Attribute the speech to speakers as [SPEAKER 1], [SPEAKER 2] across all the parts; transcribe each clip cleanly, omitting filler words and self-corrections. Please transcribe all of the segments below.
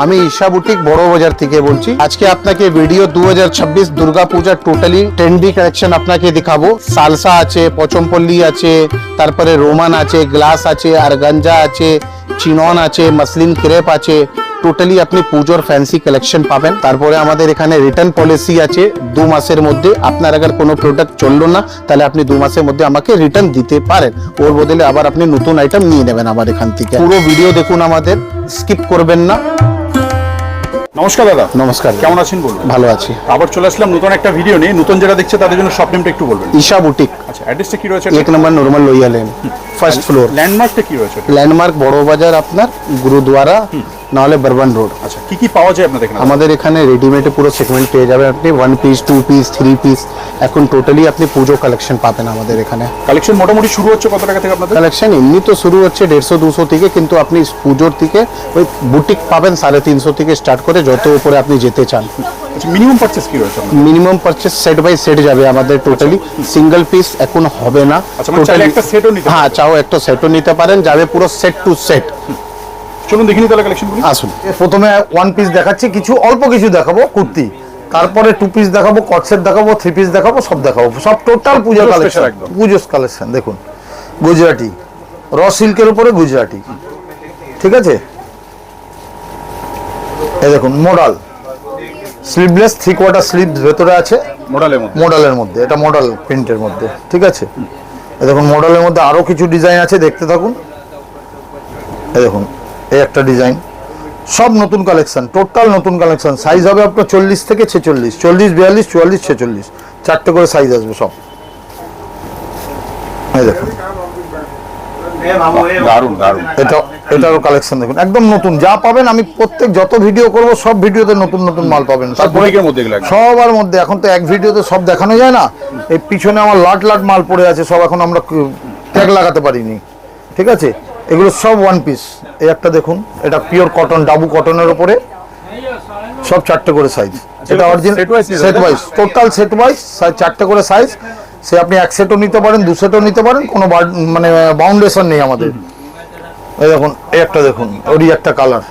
[SPEAKER 1] আমি ঈশা বুটিক বড় বাজার থেকে বলছি। আজকে আপনাকে ভিডিও 2026 দুর্গা পূজা টোটালি ট্রেন্ডি কালেকশন আপনাকে দেখাবো। সালসা আছে, পচমপল্লি আছে, তারপরে রোমান আছে, গ্লাস আছে, অর্গানজা আছে, চিনন আছে, মসলিন ক্রেপ আছে। টোটালি আপনি পুজোর ফ্যান্সি কালেকশন পাবেন। তারপরে আমাদের এখানে রিটার্ন পলিসি আছে 2 মাসের মধ্যে। আপনার আবার কোনো প্রোডাক্ট চললো না তাহলে আপনি 2 মাসের মধ্যে আমাকে রিটার্ন দিতে পারেন, ওর বদলে আবার আপনি নতুন আইটেম নিয়ে নেবেন আমার এখান থেকে। পুরো ভিডিও দেখুন, আমাদের স্কিপ করবেন না।
[SPEAKER 2] নমস্কার দাদা।
[SPEAKER 1] নমস্কার,
[SPEAKER 2] কেমন আছেন বলুন?
[SPEAKER 1] ভালো আছি।
[SPEAKER 2] আবার চলে আসলাম নতুন একটা ভিডিও নিয়ে। নতুন যারা দেখছে তাদের জন্য শপ নেমটা একটু বলবেন।
[SPEAKER 1] ঈশা বুটিক।
[SPEAKER 2] আচ্ছা, অ্যাড্রেসটা কি রয়েছে?
[SPEAKER 1] 1 নম্বর নরমাল লোহিয়া লেন, ফার্স্ট ফ্লোর।
[SPEAKER 2] ল্যান্ডমার্কটা কি রয়েছে?
[SPEAKER 1] ল্যান্ডমার্ক বড় বাজার, আপনার গুরুদ্বারা নাহলে বর্বন রোড।
[SPEAKER 2] আচ্ছা, কি কি পাওয়া যায় আপনাদের এখানে?
[SPEAKER 1] আমাদের এখানে রেডিমেডে পুরো সেগমেন্ট পেয়ে যাবেন আপনি। 1 পিস, 2 পিস, 3 পিস। এখন টোটালি আপনি পুজো কালেকশন পাবেন আমাদের এখানে।
[SPEAKER 2] কালেকশন মোটামুটি শুরু হচ্ছে কত টাকা থেকে আপনাদের?
[SPEAKER 1] কালেকশন এমনি তো শুরু হচ্ছে 150-200 থেকে, কিন্তু আপনি পুজোর থেকে ওই বুটিক পাবেন 350 থেকে স্টার্ট করে যত উপরে আপনি যেতে চান।
[SPEAKER 2] আচ্ছা, মিনিমাম পারচেজ কি রয়েছে?
[SPEAKER 1] Minimum purchase set by set যাবে আমাদের টোটালি। সিঙ্গেল পিস এখন হবে না।
[SPEAKER 2] আচ্ছা, মানে চাইলে একটা সেটও নিতে?
[SPEAKER 1] হ্যাঁ, চাও একটা সেটও নিতে পারেন, যাবে পুরো সেট টু সেট।
[SPEAKER 2] চলুন দেখে নিই তাহলে কালেকশনগুলো।
[SPEAKER 1] আসুন।
[SPEAKER 3] প্রথমে 1 পিস দেখাচ্ছি, কিছু অল্প কিছু দেখাবো কুর্তি, তারপরে 2 পিস দেখাবো, কট সেট দেখাবো, 3 পিস দেখাবো, সব দেখাবো, সব টোটাল পূজা কালেকশন। পুজোর কালেকশন দেখুন, গুজরাটি র সিল্কের উপরে গুজরাটি, ঠিক আছে। এই দেখুন মডাল স্লিভলেস 3/4 স্লিভ ভেতরে আছে, মডেলের মধ্যে, এটা মডেল প্রিন্টের মধ্যে, ঠিক আছে। এই দেখুন মডেলের মধ্যে আরো কিছু ডিজাইন আছে, দেখতে থাকুন। এই দেখুন এই একটা ডিজাইন, সব নতুন কালেকশন, টোটাল নতুন কালেকশন। সাইজ হবে আপনার 40 থেকে 46, 40, 42, 44, 46, 4টে করে সাইজ আসবে সব। এই দেখুন
[SPEAKER 2] দারুন দারুন।
[SPEAKER 3] এটারও কালেকশন দেখুন, একদম নতুন। যা পাবেন আমি প্রত্যেক যত ভিডিও করব সব ভিডিওতে নতুন নতুন মাল পাবেন। সবার মধ্যে এখন তো এক ভিডিওতে সব দেখানো যায় না। এই পিছনে আমার লাট লাট মাল পড়ে আছে, সব এখন আমরা ট্যাগ লাগাতে পারিনি, ঠিক আছে। এগুলো সব 1 পিস। এই একটা দেখুন, এটা পিওর কটন, ডাবু কটনের উপরে, সব 4টে করে সাইজ। এটা original set wise, total set wise 4টে করে সাইজ। সে আপনি 1 সেটও নিতে পারেন, 2 সেটও নিতে পারেন, কোনো মানে বাউন্ডেশন নেই আমাদের। এই দেখুন এই একটা দেখুন, ওরই একটা কালার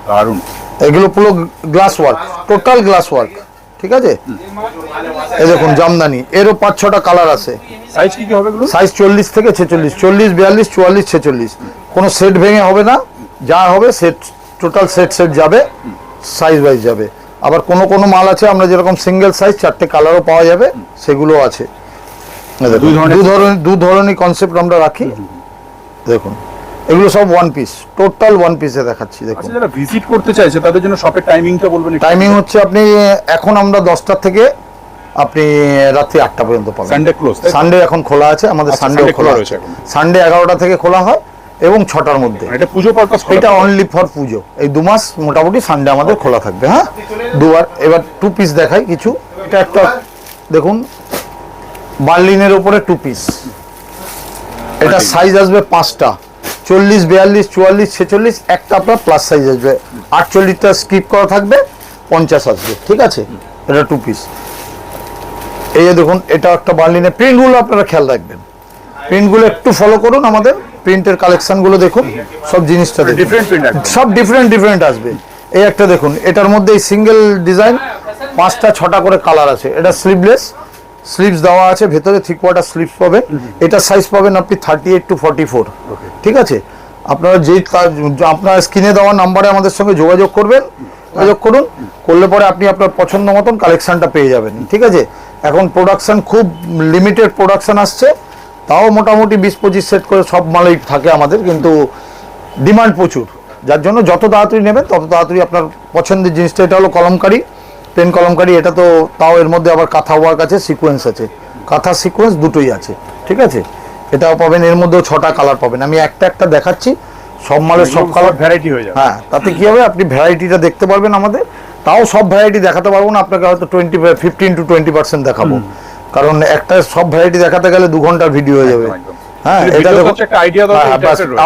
[SPEAKER 2] দারুন।
[SPEAKER 3] এগুলো পুরো glass work, total glass work, ঠিক আছে। এই দেখুন জামদানি, এরও 5-6টা কালার আছে।
[SPEAKER 2] সাইজ কি কি হবে এগুলো?
[SPEAKER 3] সাইজ 40 থেকে 46, 40, 42, 44, 46। কোনো সেট ভেঙে হবে না, যা হবে সেট টোটাল সেট যাবে, সাইজ ওয়াইজ যাবে। আবার কোনো মাল আছে আমরা যেরকম সিঙ্গেল সাইজ 4টে কালারও পাওয়া যাবে, সেগুলো আছে। দু ধরনের কনসেপ্ট আমরা রাখি। দেখুন এগুলো সব 1 পিস, টোটাল 1 পিসে দেখাচ্ছি। দেখুন
[SPEAKER 2] যারা ভিজিট করতে চাইছে তাদের জন্য শপের টাইমিংটা বলবেন?
[SPEAKER 3] টাইমিং হচ্ছে আপনি এখন আমরা 10টা থেকে আপনি রাত্রি 8টা পর্যন্ত পাবেন।
[SPEAKER 2] Sunday close?
[SPEAKER 3] সানডে এখন খোলা আছে আমাদের, সানডে খোলা রয়েছে। সানডে 11টা থেকে খোলা হয় এবং 6টার মধ্যে।
[SPEAKER 2] এটা পুজো পারপাস?
[SPEAKER 3] এটা অনলি ফর পুজো। এই 2 মাস মোটামুটি সানডে আমাদের খোলা থাকবে। হ্যাঁ, দুবার। এবার 2 পিস দেখাই কিছু। এটা একটা দেখুন বার্লিনের উপরে 2 পিস। এটা সাইজ আসবে 5টা, 40, 42, 44, 46। একটা আপনার প্লাস সাইজ আসবে, 48টা স্কিপ করা থাকবে, 50 আসবে, ঠিক আছে। এটা 2 পিস। এই যে দেখুন এটা একটা বার্লিনের। প্রিন্টগুলো আপনারা খেয়াল রাখবেন, প্রিন্টগুলো একটু ফলো করুন। আমাদের প্রিন্টের কালেকশনগুলো দেখুন, সব জিনিসটা সব ডিফারেন্ট আসবে। এই একটা দেখুন, এটার মধ্যে এই সিঙ্গেল ডিজাইন 5টা-6টা করে কালার আছে। এটা স্লিভলেস, স্লিভস দেওয়া আছে ভেতরে, 3/4 স্লিভস পাবেন। এটা সাইজ পাবেন আপনি 38 to 44, ঠিক আছে। আপনারা আপনার স্ক্রিনে দেওয়া নাম্বারে আমাদের সঙ্গে যোগাযোগ করুন। করলে পরে আপনি আপনার পছন্দ মতন কালেকশনটা পেয়ে যাবেন, ঠিক আছে। এখন প্রোডাকশন খুব লিমিটেড প্রোডাকশন আসছে, তাও মোটামুটি 20-25 সেট করে সব মালই থাকে আমাদের, কিন্তু ডিমান্ড প্রচুর, যার জন্য যত তাড়াতাড়ি নেবেন তত তাড়াতাড়ি আপনার পছন্দের জিনিসটা। এটা হলো কলমকারি, পেন কলমকারি। এটা তো তাও এর মধ্যে আবার কাঁথা ওয়ার্ক আছে, সিকোয়েন্স আছে, কাঁথা সিকোয়েন্স দুটোই আছে, ঠিক আছে। এটাও পাবেন, এর মধ্যেও 6টা কালার পাবেন। আমি একটা দেখাচ্ছি, সব মালের সব কালার
[SPEAKER 2] ভ্যারাইটি হয়ে যাবে।
[SPEAKER 3] হ্যাঁ, তাতে কি হবে আপনি ভ্যারাইটিটা দেখতে পারবেন আমাদের। তাও সব ভ্যারাইটি দেখাতে পারবো না আপনাকে, হয়তো 15 to 20% দেখাবো, কারণ একটা সব ভ্যারাইটি দেখাতে গেলে 2 ঘন্টার ভিডিও হয়ে যাবে। হ্যাঁ, এটা দেখুন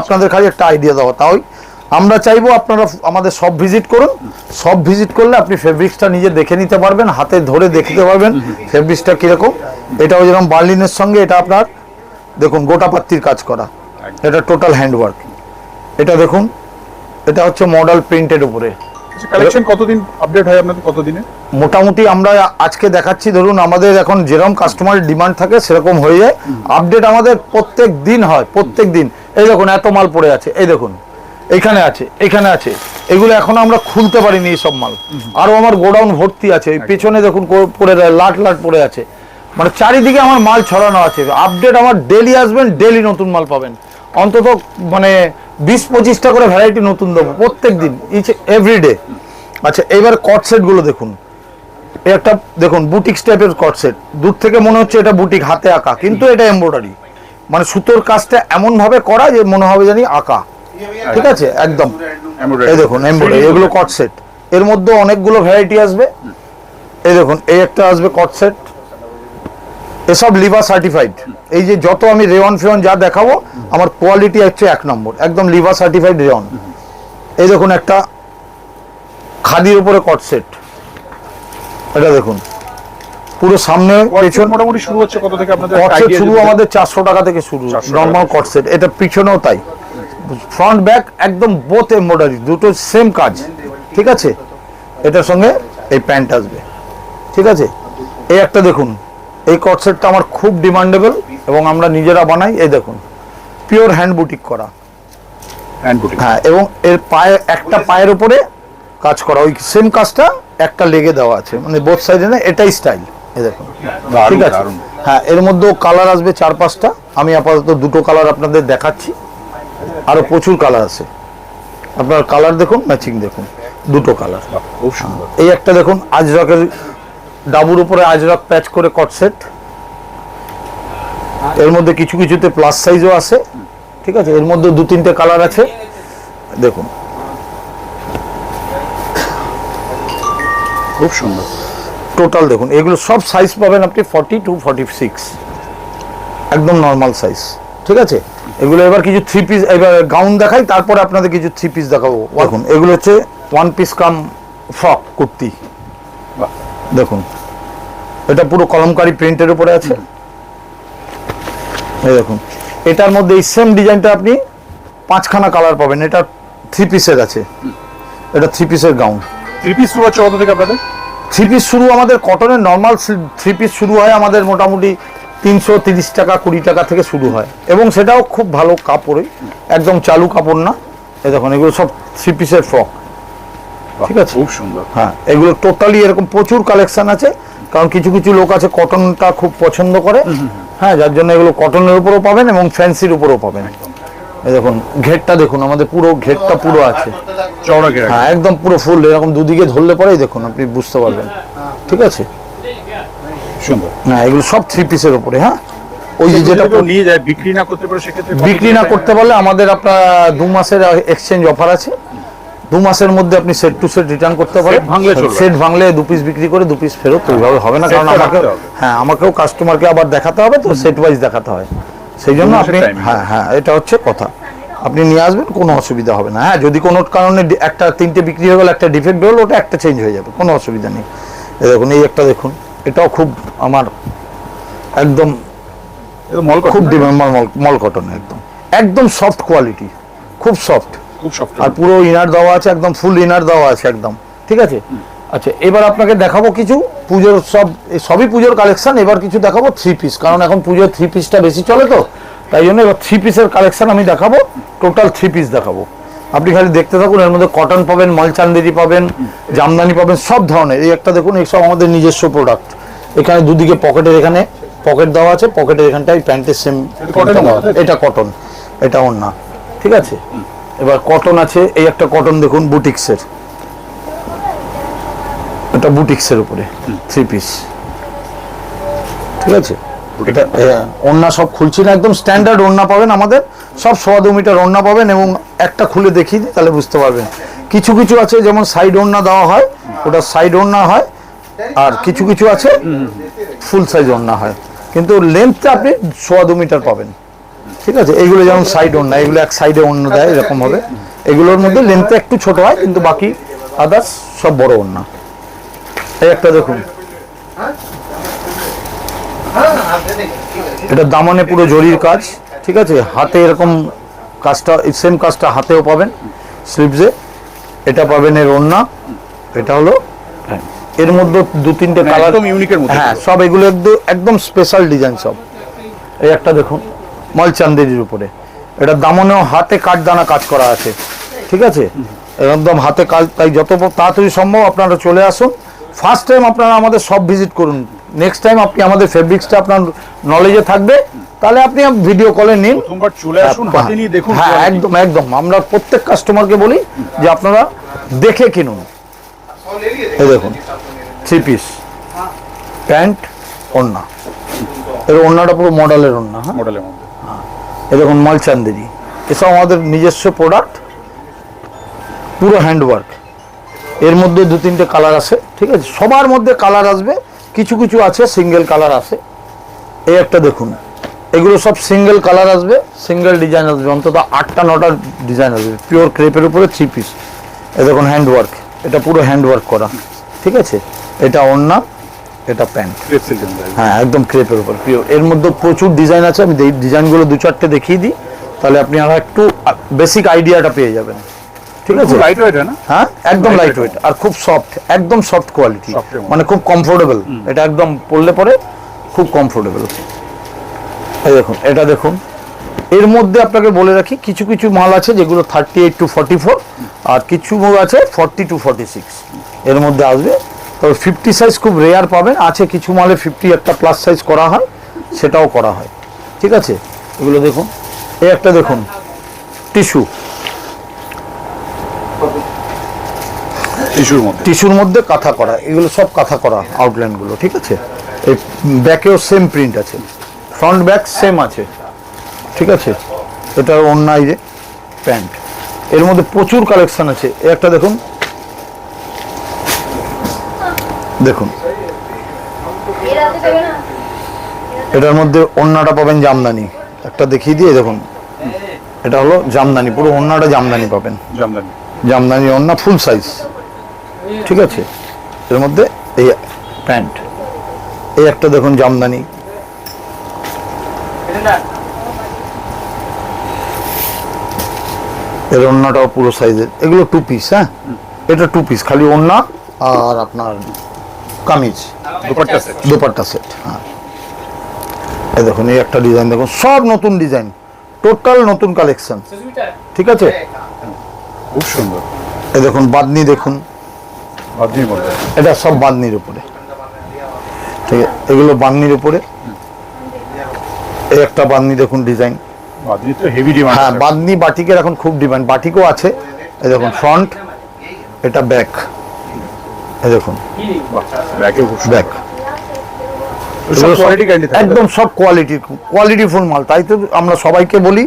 [SPEAKER 3] আপনাদের খালি একটা আইডিয়া দেওয়া। তাই আমরা চাইবো আপনারা আমাদের সব ভিজিট করুন। সব ভিজিট করলে আপনি ফেব্রিক্সটা নিজে দেখে নিতে পারবেন, হাতে ধরে দেখতে পারবেন ফেব্রিক্সটা কিরকম। এটাও যেরকম বার্লিনের সঙ্গে, এটা আপনার দেখুন গোটা পাত্তির কাজ করা, এটা টোটাল হ্যান্ডওয়ার্ক। এটা দেখুন, এটা হচ্ছে মডেল প্রিন্টের উপরে,
[SPEAKER 2] কালেকশন কতদিন আপডেট হয় আপনাদের, কতদিনে?
[SPEAKER 3] মোটামুটি আমরা আজকে দেখাচ্ছি, ধরুন আমাদের এখন যেরকম কাস্টমারের ডিমান্ড থাকে সেরকম হয়ে যায়। আপডেট আমাদের প্রত্যেক দিন হয়, প্রত্যেক দিন। এই দেখুন এত মাল পড়ে আছে, এই দেখুন এখানে আছে, এখানে আছে, এগুলো এখনো আমরা খুলতে পারিনি এই সব মাল। আরো আমার গোডাউন ভর্তি আছে, এই পেছনে দেখুন পড়ে লাট লাট পড়ে আছে, মানে চারিদিকে আমার মাল ছড়ানো আছে। আপডেট আমার ডেলি আসবেন, ডেলি নতুন মাল পাবেন, অন্তত মানে 20-25টা করে ভ্যারাইটি নতুন দেবো প্রত্যেক দিন, ইচ এভরিডে। আচ্ছা এবার কট সেট গুলো দেখুন, এই একটা দেখুন বুটিক টাইপের কট সেট, দূর থেকে মনে হচ্ছে এটা বুটিক, হাতে আঁকা, কিন্তু এটা এমব্রয়ডারি, মানে সুতোর কাজটা এমন ভাবে করা যে মনে হবে জানি আঁকা, ঠিক আছে একদম। এই দেখুন এমব্রয়ডারি, এগুলো কট সেট, এর মধ্যে অনেকগুলো ভ্যারাইটি আসবে। এই দেখুন এই একটা আসবে কট সেট, এসব লিভার সার্টিফাইড। এই যে যত আমি রেওয়ান ফেওয়ান যা দেখাবো আমার কোয়ালিটি হচ্ছে 1 নম্বর, একদম লিভার সার্টিফাইড রেওয়ান। এই দেখুন একটা খাদির উপরে কট সেট, এটা দেখুন পুরো সামনে পেছন।
[SPEAKER 2] মোটামুটি শুরু হচ্ছে কত থেকে আপনাদের?
[SPEAKER 3] কট সেট শুরু আমাদের 400 টাকা থেকে শুরু, নর্মাল কট সেট। এটা পিছনেও তাই, ফ্রন্ট ব্যাক একদম বোথ এমব্রয়ডারি, দুটো সেম কাজ, ঠিক আছে। এটার সঙ্গে এই প্যান্ট আসবে, ঠিক আছে। এই একটা দেখুন, এই কট সেটটা আমার খুব ডিমান্ডেবল এবং আমরা নিজেরা বানাই। এই দেখুন পিওর হ্যান্ড বুটিক করা,
[SPEAKER 2] হ্যান্ড বুটিক,
[SPEAKER 3] হ্যাঁ, এবং এর পায়ে একটা পায়ের উপরে কাজ করা, ওই সেম কাজটা একটা লেগে দেওয়া আছে, মানে বোথ সাইডে না, এটাই স্টাইল। এই দেখুন, ঠিক আছে। হ্যাঁ, এর মধ্যেও কালার আসবে 4-5টা, আমি আপাতত দুটো কালার আপনাদের দেখাচ্ছি, আরো প্রচুর কালার আছে। আপনার কালার দেখুন, ম্যাচিং দেখুন, দুটো কালার
[SPEAKER 2] খুব সুন্দর।
[SPEAKER 3] এই একটা দেখুন আজরকের ডাবুর উপরে আজরক প্যাচ করে কট সেট, এর মধ্যে কিছু কিছুতে প্লাস সাইজও আছে, ঠিক আছে। এর মধ্যে 2-3টে কালার আছে, দেখুন
[SPEAKER 2] খুব সুন্দর।
[SPEAKER 3] টোটাল দেখুন এগুলো সব সাইজ পাবেন আপনি 40 to 46, একদম নর্মাল সাইজ, ঠিক আছে। এগুলো এবার কিছু 3 পিস, এবার গাউন দেখাই, তারপরে আপনাদের কিছু 3 পিস দেখাবো। দেখুন এগুলো হচ্ছে 1 পিস কাম ফ্রক কুর্তি, দেখুন এটা পুরো কলমকারী প্রিন্টের উপরে আছে। এই দেখুন এটার মধ্যে এই সেম ডিজাইনটা আপনি 5খানা কালার পাবেন, এটা 3 পিসের আছে, এটা 3 পিসের গাউন।
[SPEAKER 2] 3 পিস শুরু হচ্ছে কত থেকে আপনাদের?
[SPEAKER 3] 3 পিস শুরু আমাদের কটনের নর্মাল 3 পিস শুরু হয় আমাদের মোটামুটি 330 টাকা 20 টাকা থেকে শুরু হয়, এবং সেটাও খুব ভালো কাপড়ে, একদম চালু কাপড় না। এই দেখুন এগুলো সব 3 পিসের ফ্রক, ঠিক আছে,
[SPEAKER 2] খুব সুন্দর।
[SPEAKER 3] হ্যাঁ এগুলো টোটালি এরকম প্রচুর কালেকশন আছে, কারণ কিছু কিছু লোক আছে কটনটা খুব পছন্দ করে, হ্যাঁ, যার জন্য এগুলো কটনের উপরও পাবেন এবং ফ্যান্সির উপরও পাবেন। এই দেখুন ঘেরটা দেখুন, আমাদের পুরো ঘেরটা পুরো আছে,
[SPEAKER 2] চওড়া ঘের,
[SPEAKER 3] হ্যাঁ একদম পুরো ফুল, এরকম দুদিকে ধরলে পরেই দেখুন আপনি বুঝতে পারবেন, ঠিক আছে।
[SPEAKER 2] সুন্দর।
[SPEAKER 3] না এগুলো সব 3 পিসের উপরে, হ্যাঁ। ওই যে যেটা
[SPEAKER 2] কেউ নিয়ে যায় বিক্রি না করতে পারে, সেক্ষেত্রে
[SPEAKER 3] বিক্রি না করতে পারলে আমাদের আপনার 2 মাসের এক্সচেঞ্জ অফার আছে। 2 মাসের মধ্যে আপনি সেট টু সেট রিটার্ন করতে পারেন,
[SPEAKER 2] ভাঙলে চলবে।
[SPEAKER 3] সেট ভাঙলে 2 পিস বিক্রি করে 2 পিস ফেরত, ওইভাবে হবে না, কারণ
[SPEAKER 2] সেটটা
[SPEAKER 3] আমাকে,
[SPEAKER 2] রাখতে হবে।
[SPEAKER 3] হ্যাঁ আমাকেও কাস্টমারকে আবার দেখাতে হবে, তো সেট ওয়াইজ দেখাতে হয়, সেই জন্য
[SPEAKER 2] 2 মাসের
[SPEAKER 3] আপনি,
[SPEAKER 2] timing।
[SPEAKER 3] হ্যাঁ হ্যাঁ এটা হচ্ছে কথা, আপনি নিয়ে আসবেন, কোনো অসুবিধা হবে না। হ্যাঁ, যদি কোনো কারণে একটা 3টে বিক্রি হয়ে গেল, একটা ডিফেক্ট হলো, ওটা একটা চেঞ্জ হয়ে যাবে, কোনো অসুবিধা নেই। এই দেখুন এই একটা দেখুন, এটাও খুব আমার একদম খুব ডিমান্ড, মল কটন, একদম একদম সফট কোয়ালিটি, খুব সফট,
[SPEAKER 2] খুব সফট,
[SPEAKER 3] আর পুরো ইনার দেওয়া আছে, একদম ফুল ইনার দেওয়া আছে একদম, ঠিক আছে। আচ্ছা এবার আপনাকে দেখাবো কিছু পুজোর, সবই পুজোর কালেকশন। এবার কিছু দেখাবো 3 পিস, কারণ এখন পুজোর 3 পিসটা বেশি চলে, তো তাই জন্য এবার 3 পিসের কালেকশন আমি দেখাবো, টোটাল 3 পিস দেখাবো। আপনি খালি দেখতে থাকুন, এর মধ্যে কটন পাবেন, মালচান্দেরি পাবেন, জামদানি পাবেন, সব ধরনের। এই একটা দেখুন, এই সব আমাদের নিজস্ব প্রোডাক্ট, এখানে দুদিকে পকেটের, এখানে পকেট দেওয়া আছে, পকেটের এখানটায় প্যান্টের সেম, এটা কটন, এটা ওড়না, ঠিক আছে। এবার কটন আছে, এই একটা কটন দেখুন বুটিক্সের, এটা বুটিক্সের উপরে 3 পিস, ঠিক আছে। এটা ওড়না সব খুলছি না, একদম স্ট্যান্ডার্ড ওড়না পাবেন আমাদের, সব 1.25 মিটার ওড়না পাবেন, এবং একটা খুলে দেখিয়ে দিই তাহলে বুঝতে পারবেন। কিছু কিছু আছে যেমন সাইড ওড়না দেওয়া হয়, ওটা সাইড ওড়না হয়, আর কিছু কিছু আছে ফুল সাইজ ওড়না হয়, কিন্তু লেন্থটা আপনি 1.25 মিটার পাবেন, ঠিক আছে। এইগুলো যেমন সাইড ওড়না, এগুলো এক সাইডে ওড়না দেয়, এরকম হবে। এগুলোর মধ্যে লেন্থটা একটু ছোট হয়, কিন্তু বাকি আদার্স সব বড় ওড়না। এই একটা দেখুন, এটা দামানে পুরো জরির কাজ, ঠিক আছে, হাতে এরকম কাজটা, সেম কাজটা হাতেও পাবেন স্লিভসে, এটা পাবেন এর ওড়না, এটা হলো প্যান্ট। এর মধ্যে দু তিনটে কালার,
[SPEAKER 2] একদম ইউনিকের মধ্যে।
[SPEAKER 3] হ্যাঁ সব এগুলো একদম একদম স্পেশাল ডিজাইন সব। এই একটা দেখুন মালচান্দেরির উপরে, এটা দামনেও হাতে কাঠদানা কাজ করা আছে, ঠিক আছে, একদম হাতে কাজ। তাই যত তাড়াতাড়ি সম্ভব আপনারা চলে আসুন। ফার্স্ট টাইম আপনারা আমাদের সব ভিজিট করুন, নেক্সট টাইম আপনি আমাদের ফেব্রিক্সটা আপনার নলেজে থাকবে, তাহলে আপনি ভিডিও কলে নিন।
[SPEAKER 2] প্রথমবার চলে আসুন, হাতে নিয়ে দেখুন।
[SPEAKER 3] হ্যাঁ একদম একদম, আমরা প্রত্যেক কাস্টমারকে বলি যে আপনারা দেখে কিনুন। এই দেখুন 3 পিস প্যান্ট, ওড়না, এর ওড়নাটা পুরো মডেলের ওড়না। হ্যাঁ
[SPEAKER 2] মডেলের মধ্যে
[SPEAKER 3] এই দেখুন মালচান্দেরি, এসব আমাদের নিজস্ব প্রোডাক্ট, পুরো হ্যান্ডওয়ার্ক। এর মধ্যে দু তিনটে কালার আছে, ঠিক আছে, সবার মধ্যে কালার আসবে, কিছু কিছু আছে সিঙ্গেল কালার আছে। এই একটা দেখুন, এগুলো সব সিঙ্গেল কালার আসবে, সিঙ্গেল ডিজাইন আসবে, অন্তত 8টা 9টা ডিজাইন আসবে, পিওর ক্রেপের উপরে 3 পিস। এই দেখুন হ্যান্ডওয়ার্ক, এটা পুরো হ্যান্ডওয়ার্ক করা, ঠিক আছে, এটা ওড়না, এটা প্যান্ট। হ্যাঁ একদম ক্রেপের উপর পিওর। এর মধ্যে প্রচুর ডিজাইন আছে, আমি ডিজাইনগুলো 2-4টে দেখিয়ে দিই, তাহলে আপনি আর একটু বেসিক আইডিয়াটা পেয়ে যাবেন, ঠিক আছে।
[SPEAKER 2] লাইট ওয়েট না?
[SPEAKER 3] হ্যাঁ একদম লাইট ওয়েট আর খুব সফট, একদম সফট কোয়ালিটি, মানে খুব কমফোর্টেবল, এটা একদম পরলে পরে খুব কমফোর্টেবল। এই দেখুন এটা দেখুন, এর মধ্যে আপনাকে বলে রাখি কিছু কিছু মাল আছে যেগুলো 38 to 44, আর কিছু মাল আছে 40 to 46 এর মধ্যে আসবে। তবে 50 সাইজ খুব রেয়ার পাবেন, আছে কিছু মালে 50 একটা প্লাস সাইজ করা হয়, সেটাও করা হয়, ঠিক আছে। এগুলো দেখুন, এই একটা দেখুন টিস্যু, টিস্যুর মধ্যে কাঁথা করা, এগুলো সব কাঁথা করা আউটলাইনগুলো, ঠিক আছে। এই ব্যাকেও সেম প্রিন্ট আছে, ফ্রন্ট ব্যাক সেম আছে, ঠিক আছে। এটা ওড়না, এই যে প্যান্ট, এর মধ্যে প্রচুর কালেকশন আছে। এই একটা দেখুন, দেখুন এটার মধ্যে ওড়নাটা পাবেন জামদানি, একটা দেখিয়ে দিয়ে দেখুন, এটা হলো জামদানি, পুরো ওড়নাটা জামদানি পাবেন, জামদানি ওড়না ফুল সাইজ, ঠিক আছে। এর মধ্যে এই প্যান্ট, এই একটা দেখুন জামদানি, এর ওড়নাটাও পুরো সাইজের, এগুলো 2 পিস। হ্যাঁ এটা 2 পিস, খালি ওড়না আর আপনার কামিজ, দোপাট্টা সেট। হ্যাঁ এই দেখুন, এই একটা ডিজাইন দেখুন, সব নতুন ডিজাইন, টোটাল নতুন কালেকশন, ঠিক আছে,
[SPEAKER 2] খুব সুন্দর।
[SPEAKER 3] এই দেখুন বাদনি, দেখুন এটা সব বাদনির উপরে, ঠিক আছে, এগুলো বাদনির উপরে। এই একটা বাদনি দেখুন ডিজাইন, হ্যাঁ বাদনি বাটিকের এখন খুব ডিমান্ড, বাটিকও আছে। এই দেখুন ফ্রন্ট, এটা ব্যাক, এই দেখুন ব্যাক, একদম সব কোয়ালিটিফুল মাল। তাই তো আমরা সবাইকে বলি,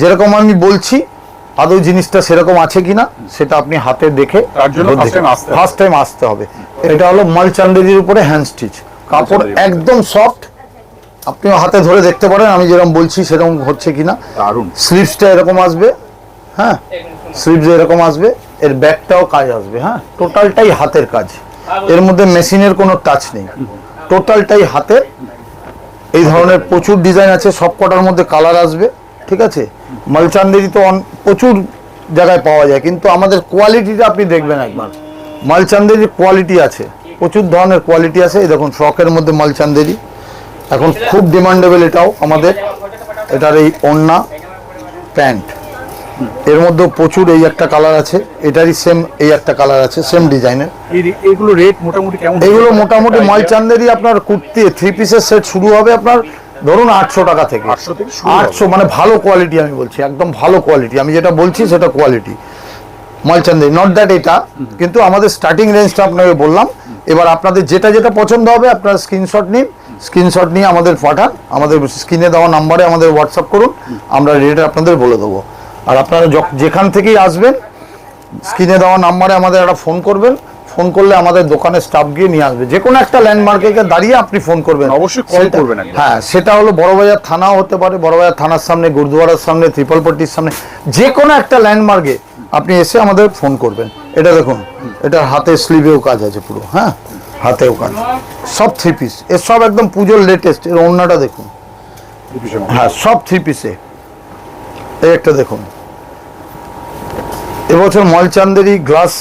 [SPEAKER 3] যেরকম আমি বলছি আদৌ জিনিসটা সেরকম আছে কিনা সেটা আপনি হাতে দেখে ফার্স্ট টাইম আসতে হবে। এটা হলো মালচান্দেরির উপরে হ্যান্ড স্টিচ, কাপড় একদম সফট, আপনিও হাতে ধরে দেখতে পারেন আমি যেরকম বলছি সেরকম হচ্ছে কিনা। স্লিভসটা এরকম আসবে, হ্যাঁ স্লিভস এরকম আসবে, এর ব্যাকটাও কাজ আসবে, হ্যাঁ টোটালটাই হাতের কাজ, এর মধ্যে মেশিনের কোনো টাচ নেই, টোটালটাই হাতের। এই ধরনের প্রচুর ডিজাইন আছে, সব কটার মধ্যে কালার আসবে, ঠিক আছে। মালচান্দেরি তো প্রচুর জায়গায় পাওয়া যায়, কিন্তু আমাদের কোয়ালিটিটা আপনি দেখবেন একবার, মালচান্দেরির কোয়ালিটি আছে, প্রচুর ধরনের কোয়ালিটি আছে। এই দেখুন ফ্রকের মধ্যে মালচান্দেরি এখন খুব ডিমান্ডেবল, এটাও আমাদের, এটার এই ওড়না প্যান্ট, এর মধ্যে প্রচুর, এই একটা কালার আছে, এটারই সেম এই একটা কালার আছে সেম ডিজাইনের।
[SPEAKER 2] এগুলো রেট মোটামুটি কেমন?
[SPEAKER 3] এগুলো মোটামুটি মালচান্দেরি আপনার কুর্তি 3 পিসের সেট শুরু হবে আপনার ধরুন 800 টাকা থেকে, 800 মানে ভালো কোয়ালিটি, আমি বলছি একদম ভালো কোয়ালিটি, আমি যেটা বলছি সেটা কোয়ালিটি মালচান্দেরি, নট দ্যাট এটা, কিন্তু আমাদের স্টার্টিং রেঞ্জটা আপনাকে বললাম। এবার আপনাদের যেটা যেটা পছন্দ হবে আপনারা স্ক্রিনশট নিন, স্ক্রিনশট নিয়ে আমাদের পাঠান, আমাদের স্ক্রিনে দেওয়া নাম্বারে আমাদের হোয়াটসঅ্যাপ করুন, আমরা রেট আপনাদের বলে দেবো। আর আপনারা যেখান থেকেই আসবেন স্ক্রিনে দেওয়া নাম্বারে আমাদের একটা ফোন করবেন, ফোন করলে আমাদের দোকানের স্টাফ গিয়ে নিয়ে আসবে, যে কোনো একটা ল্যান্ডমার্কে দাঁড়িয়ে আপনি ফোন করবেন,
[SPEAKER 2] অবশ্যই কল করবেন।
[SPEAKER 3] হ্যাঁ সেটা হলো বড়বাজার থানাও হতে পারে, বড়বাজার থানার সামনে, গুরুদুয়ারার সামনে, ত্রিপলপট্টির সামনে, যে কোনো একটা ল্যান্ডমার্কে আপনি এসে আমাদের ফোন করবেন। এটা দেখুন, এটা হাতে স্লিভেও কাজ আছে পুরো, হ্যাঁ হাতেও কাজ, সব 3 পিস, এর সব একদম পুজোর লেটেস্ট। এর ওড়নাটা দেখুন, হ্যাঁ সব 3 পিসে। এই একটা দেখুন, এবছর মালচান্দেরি গ্লাস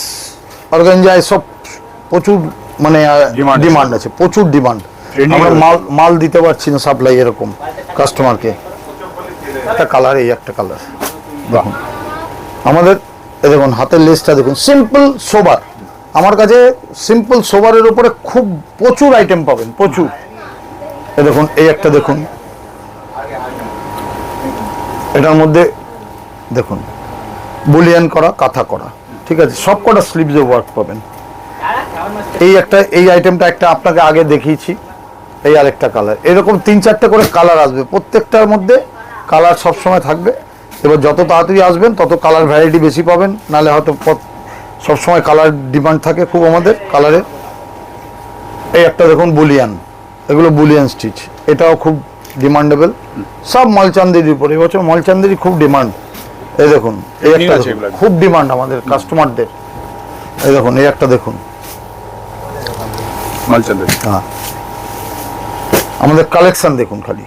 [SPEAKER 3] অর্গানজা এসব প্রচুর মানে
[SPEAKER 2] Demand
[SPEAKER 3] ডিমান্ড আছে, প্রচুর ডিমান্ড।
[SPEAKER 2] Trending
[SPEAKER 3] আমরা
[SPEAKER 2] রয়েছে।
[SPEAKER 3] মাল দিতে পারছি না সাপ্লাই এরকম কাস্টমারকে। একটা কালার, এই একটা কালার দেখুন আমাদের, এই দেখুন হাতের লেসটা দেখুন, সিম্পল সোবার। আমার কাছে সিম্পল সোবারের উপরে খুব প্রচুর আইটেম পাবেন, প্রচুর। এই দেখুন এই একটা দেখুন, এটার মধ্যে দেখুন বুলিয়ান করা, কাঁথা করা, ঠিক আছে, সব কটা স্লিভসে ওয়ার্ক পাবেন। এই একটা, এই আইটেমটা একটা আপনাকে আগে দেখিয়েছি, এই আরেকটা কালার। এরকম 3-4টে করে কালার আসবে, প্রত্যেকটার মধ্যে কালার সবসময় থাকবে। এবার যত তাড়াতাড়ি আসবেন তত কালার ভ্যারাইটি বেশি পাবেন, নাহলে হয়তো সবসময় কালার ডিমান্ড থাকে খুব আমাদের কালারের। এই একটা দেখুন বুলিয়ান, এগুলো বুলিয়ান স্টিচ, এটাও খুব ডিমান্ডেবল। সব মালচান্দির উপর, এবছর মালচান্দির খুব ডিমান্ড। এই দেখুন এই একটা
[SPEAKER 2] আছে
[SPEAKER 3] দেখুন,
[SPEAKER 2] এগুলো।
[SPEAKER 3] খুব ডিমান্ড আমাদের কাস্টমারদের। এই দেখুন এই একটা দেখুন,
[SPEAKER 2] মালচান্দের।
[SPEAKER 3] হ্যাঁ আমাদের কালেকশন দেখুন, খালি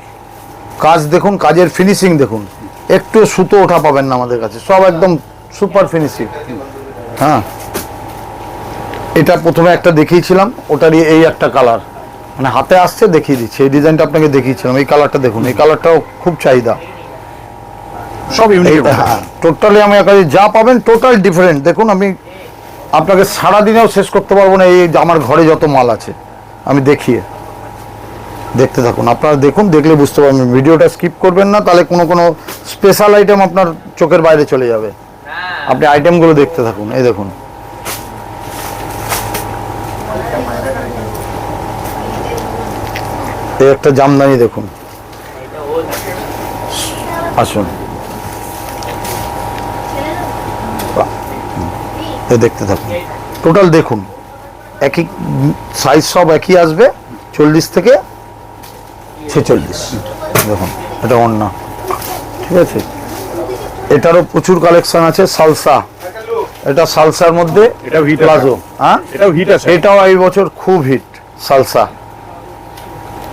[SPEAKER 3] কাজ দেখুন, কাজের ফিনিশিং দেখুন, একটু সুতো ওঠা পাবেন না আমাদের কাছে, সব একদম সুপার ফিনিশিং। হ্যাঁ এটা প্রথমে একটা দেখিয়েছিলাম, ওটারই এই একটা কালার, মানে হাতে আসছে দেখিয়ে দিচ্ছি। এই ডিজাইনটা আপনাকে দেখিয়েছিলাম, এই কালারটা দেখুন, এই কালারটাও খুব চাহিদা।
[SPEAKER 2] সব ইউনিক।
[SPEAKER 3] এইটা হ্যাঁ, টোটালি আমি কাছে যা পাবেন টোটাল ডিফারেন্ট। দেখুন আমি আপনাকে সারাদিনেও শেষ করতে পারবো না, এই যে আমার ঘরে যত মাল আছে আমি দেখিয়ে। দেখতে থাকুন, আপনারা দেখুন, দেখলে বুঝতে পারবেন, ভিডিওটা স্কিপ করবেন না, তাহলে কোনো স্পেশাল আইটেম আপনার চোখের বাইরে চলে যাবে। আপনি আইটেমগুলো দেখতে থাকুন। এই দেখুন এই একটা জামদানি দেখুন, আসুন এই দেখতে থাকুন, টোটাল দেখুন, একই সাইজ সব একই আসবে, 40 থেকে 46। দেখুন এটা ওড়না, ঠিক আছে। এটারও প্রচুর কালেকশন আছে। সালসা, এটা সালসার মধ্যে
[SPEAKER 2] এটাও হিট
[SPEAKER 3] প্লাজো, হ্যাঁ
[SPEAKER 2] এটাও হিট আছে।
[SPEAKER 3] এটাও এই বছর খুব হিট সালসা।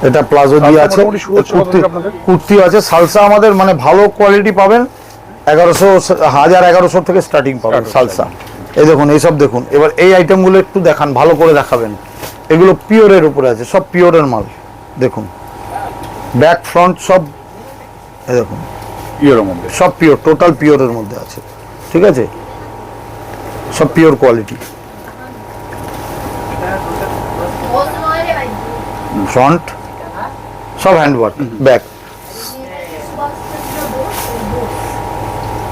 [SPEAKER 3] এটা প্লাজো দিয়ে আছে,
[SPEAKER 2] মোটামুটি শুরু হচ্ছে কত থেকে আপনাদের?
[SPEAKER 3] কুর্তিও আছে। সালসা আমাদের মানে ভালো কোয়ালিটি পাবেন, 1100 থেকে স্টার্টিং পাবেন সালসা। এই দেখুন এইসব দেখুন। এবার এই আইটেমগুলো একটু দেখান, ভালো করে দেখাবেন। এগুলো পিওরের উপরে আছে, সব পিওরের মাল দেখুন, ব্যাক ফ্রন্ট সব। এই দেখুন
[SPEAKER 2] ইয়ের মধ্যে
[SPEAKER 3] সব পিওর, টোটাল পিওরের মধ্যে আছে, ঠিক আছে, সব পিওর কোয়ালিটি। ফ্রন্ট সব হ্যান্ডওয়ার্ক, ব্যাক।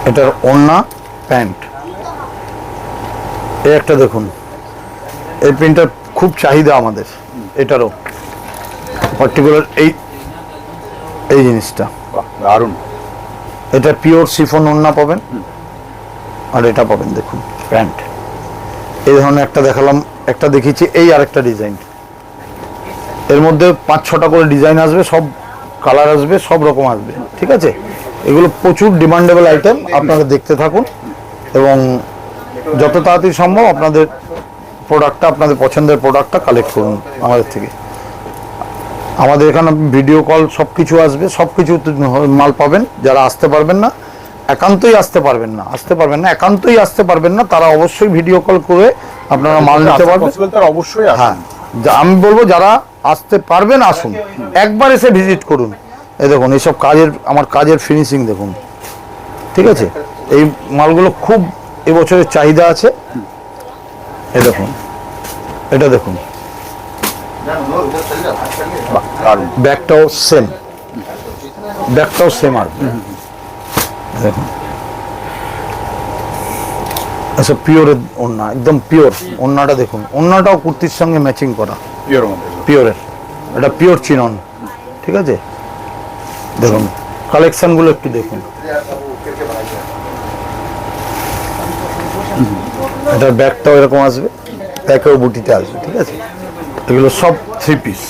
[SPEAKER 3] এটার ওড়না, প্যান্ট। এই একটা দেখুন, এই প্রিন্টার খুব চাহিদা আমাদের, এটারও পার্টিকুলার এই জিনিসটা।
[SPEAKER 2] বাহ, দারুণ।
[SPEAKER 3] এটা পিওর শিফন ওড়না পাবেন, আর এটা পাবেন দেখুন প্যান্ট। এই ধরনের একটা দেখালাম, একটা দেখিয়েছি, এই আরেকটা ডিজাইন। এর মধ্যে 5-6টা করে ডিজাইন আসবে, সব কালার আসবে, সব রকম আসবে, ঠিক আছে। এগুলো প্রচুর ডিমান্ডেবল আইটেম, আপনারা দেখতে থাকুন এবং যত তাড়াতাড়ি সম্ভব আপনাদের প্রোডাক্টটা, আপনাদের পছন্দের প্রোডাক্টটা কালেক্ট করুন আমাদের থেকে। আমাদের এখানে ভিডিও কল সব কিছু আসবে, সব কিছু মাল পাবেন। যারা আসতে পারবেন না, একান্তই আসতে পারবেন না, তারা অবশ্যই ভিডিও কল করে আপনারা মাল নিতে পারবেন।
[SPEAKER 2] পসিবল তার অবশ্যই আছে।
[SPEAKER 3] হ্যাঁ, আমি বলবো যারা আসতে পারবেন আসুন, একবার এসে ভিজিট করুন। এই দেখুন এইসব কাজের, আমার কাজের ফিনিশিং দেখুন, ঠিক আছে। এই মালগুলো খুব এবছরের চাহিদা আছে। এই দেখুন, এটা দেখুন,
[SPEAKER 2] দারুণ।
[SPEAKER 3] ব্যাগটাও সেম আর দেখুন, আচ্ছা পিওরের ওড়না, একদম পিওর ওড়নাটা দেখুন, ওড়নাটাও কুর্তির সঙ্গে ম্যাচিং করা,
[SPEAKER 2] ইয়ের মধ্যে
[SPEAKER 3] পিওরের। এটা পিওর চিনন, ঠিক আছে। দেখুন কালেকশনগুলো একটু দেখুন, এটার ব্যাগটাও এরকম আসবে, ব্যাগেও বুটিতে আসবে, ঠিক আছে। এগুলো সব 3 পিস।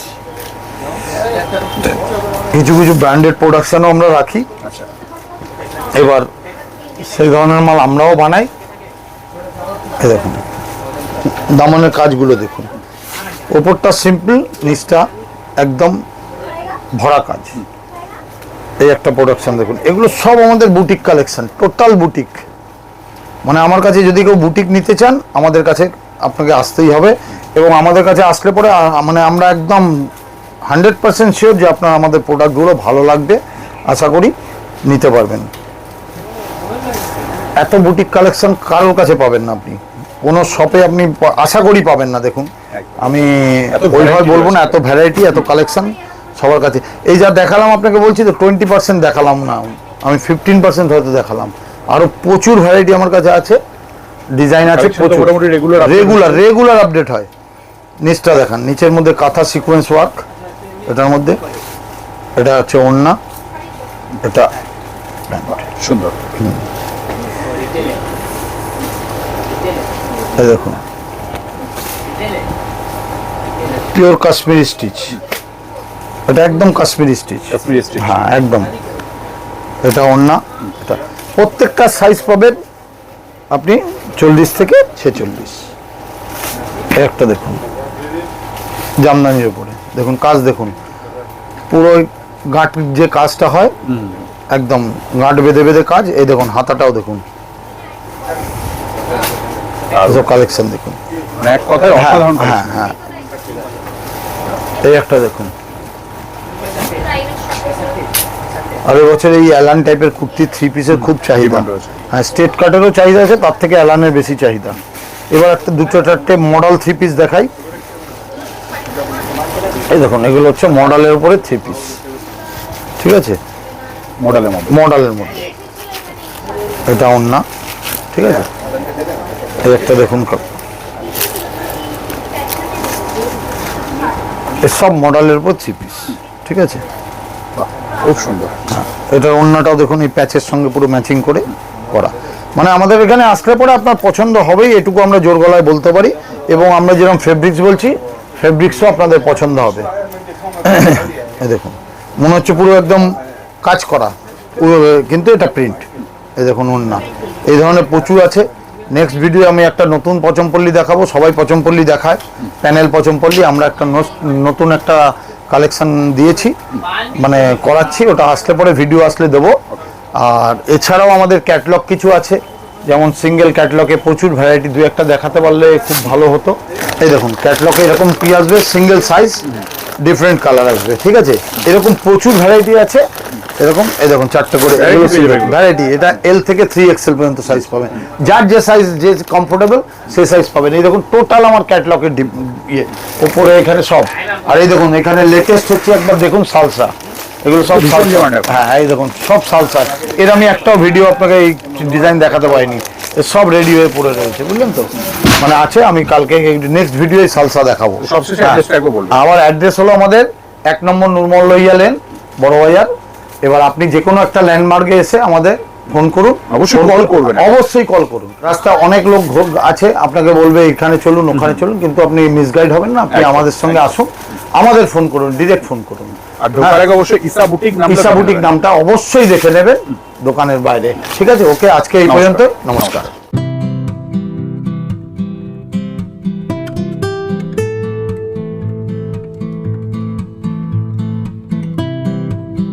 [SPEAKER 3] কিছু কিছু ব্র্যান্ডেড প্রোডাকশনও আমরা রাখি। এবার সেই ধরনের মাল আমরাও বানাই। এই দেখুন দামনের কাজগুলো দেখুন, ওপরটা সিম্পল, নিচটা একদম ভরা কাজ। এই একটা প্রোডাকশন দেখুন, এগুলো সব আমাদের বুটিক কালেকশন, টোটাল বুটিক। মানে আমার কাছে যদি কেউ বুটিক নিতে চান, আমাদের কাছে আপনাকে আসতেই হবে। এবং আমাদের কাছে আসলে পরে মানে আমরা একদম 100% শিওর যে আপনার আমাদের প্রোডাক্টগুলো ভালো লাগবে, আশা করি নিতে পারবেন। এত বুটিক কালেকশন কারোর কাছে পাবেন না আপনি, কোনো শপে আপনি আশা করি পাবেন না। দেখুন আমি ওইভাবে বলবো না, এত ভ্যারাইটি এত কালেকশন সবার কাছে। এই যা দেখালাম আপনাকে বলছি তো 20% দেখালাম না, আমি 15% হয়তো দেখালাম। আরও প্রচুর ভ্যারাইটি আমার কাছে আছে, ডিজাইন আছে প্রচুর,
[SPEAKER 2] মোটামুটি
[SPEAKER 3] রেগুলার আপডেট হয়। নিচটা দেখান, নিচের মধ্যে কাঁথা সিকোয়েন্স ওয়ার্ক, এটার মধ্যে এটা হচ্ছে ওড়না, এটা
[SPEAKER 2] সুন্দর।
[SPEAKER 3] এই দেখুন পিওর কাশ্মীরি স্টিচ, এটা একদম কাশ্মীরি স্টিচ, হ্যাঁ একদম। এটা ওড়না, এটা প্রত্যেকটা সাইজ পাবেন আপনি 40 থেকে 46। একটা দেখুন জামদানির উপরে, দেখুন কাজ দেখুন, পুরো গাঁট যে কাজটা হয় একদম গাঁট বেঁধে বেঁধে কাজ। এই দেখুন হাতাটাও দেখুন, কালেকশন দেখুন,
[SPEAKER 2] এক কথায় অসাধারণ।
[SPEAKER 3] হ্যাঁ হ্যাঁ, এই একটা দেখুন। আর এবছর এই অ্যালান টাইপের কুর্তি 3 পিসের খুব চাহিদা, হ্যাঁ স্ট্রেট কাটেরও চাহিদা আছে, তার থেকে অ্যালানের বেশি চাহিদা। এবার একটা দুটো চারটে মডেল 3 পিস দেখাই। এই দেখুন এগুলো হচ্ছে মডেলের উপরে 3 পিস, ঠিক আছে, মডেলের মধ্যে। এটা ওড়না, ঠিক আছে। এই একটা দেখুন, সব মডেলের উপর 3 পিস, ঠিক আছে,
[SPEAKER 2] খুব সুন্দর।
[SPEAKER 3] হ্যাঁ এটার ওড়নাটাও দেখুন এই প্যাচের সঙ্গে পুরো ম্যাচিং করে করা। মানে আমাদের এখানে আসলে পরে আপনার পছন্দ হবেই, এটুকু আমরা জোর গলায় বলতে পারি। এবং আমরা যেরকম ফেব্রিক্স বলছি, ফেব্রিক্সও আপনাদের পছন্দ হবে। এই দেখুন মনে হচ্ছে পুরো একদম কাজ করা পুরো, কিন্তু এটা প্রিন্ট। এই দেখুন ওড়না, এই ধরনের প্রচুর আছে। নেক্সট ভিডিও আমি একটা নতুন পচমপল্লী দেখাবো, সবাই পচমপল্লী দেখায়, প্যানেল পচমপল্লী। আমরা একটা নতুন একটা কালেকশন দিয়েছি, মানে করাচ্ছি, ওটা আসলে পরে ভিডিও আসলে দেবো। আর এছাড়াও আমাদের ক্যাটলগ কিছু আছে, যেমন সিঙ্গেল ক্যাটলগে প্রচুর ভ্যারাইটি, দু একটা দেখাতে পারলে খুব ভালো হতো। এই দেখুন ক্যাটলগে এরকম কি আসবে, সিঙ্গেল সাইজ ডিফারেন্ট কালার আসবে, ঠিক আছে, এরকম প্রচুর ভ্যারাইটি আছে। এরকম এই দেখুন 4টে করে ভ্যারাইটি, এটা L থেকে 3XL পর্যন্ত সাইজ পাবেন, যার যে সাইজ যে কমফোর্টেবল সেই সাইজ পাবেন। এই দেখুন টোটাল আমার ক্যাটলগের ইয়ে উপরে এখানে সব। আর এই দেখুন এখানে লেটেস্ট হচ্ছে একবার দেখুন সালসা, এগুলো সব সালসা, হ্যাঁ এই দেখুন সব সালসা। এর আমি একটাও ভিডিও আপনাকে এই ডিজাইন দেখাতে পারিনি, সব রেডি হয়ে পড়ে রয়েছে, বুঝলেন তো, মানে আছে। আমি কালকে নেক্সট ভিডিওয় সালসা দেখাবো। আমার অ্যাড্রেস হলো আমাদের 1 নম্বর নুরমল্লইয়া লেন, বড় বাজার। এবার আপনি যে কোনো একটা ল্যান্ডমার্কে এসে আমাদের ফোন করুন,
[SPEAKER 2] অবশ্যই কল করবেন,
[SPEAKER 3] অবশ্যই কল করুন। রাস্তা অনেক লোক আছে, আপনাকে বলবে এখানে চলুন ওখানে চলুন, কিন্তু আপনি মিসগাইড হবেন না। আপনি আমাদের সঙ্গে আসুন, আমাদের ফোন করুন, ডিরেক্ট ফোন করুন।
[SPEAKER 2] আর ঢোকার আগে অবশ্যই ঈশা বুটিক
[SPEAKER 3] নামটা অবশ্যই দেখে নেবেন দোকানের বাইরে, ঠিক আছে। ওকে, আজকে এই পর্যন্ত, নমস্কার।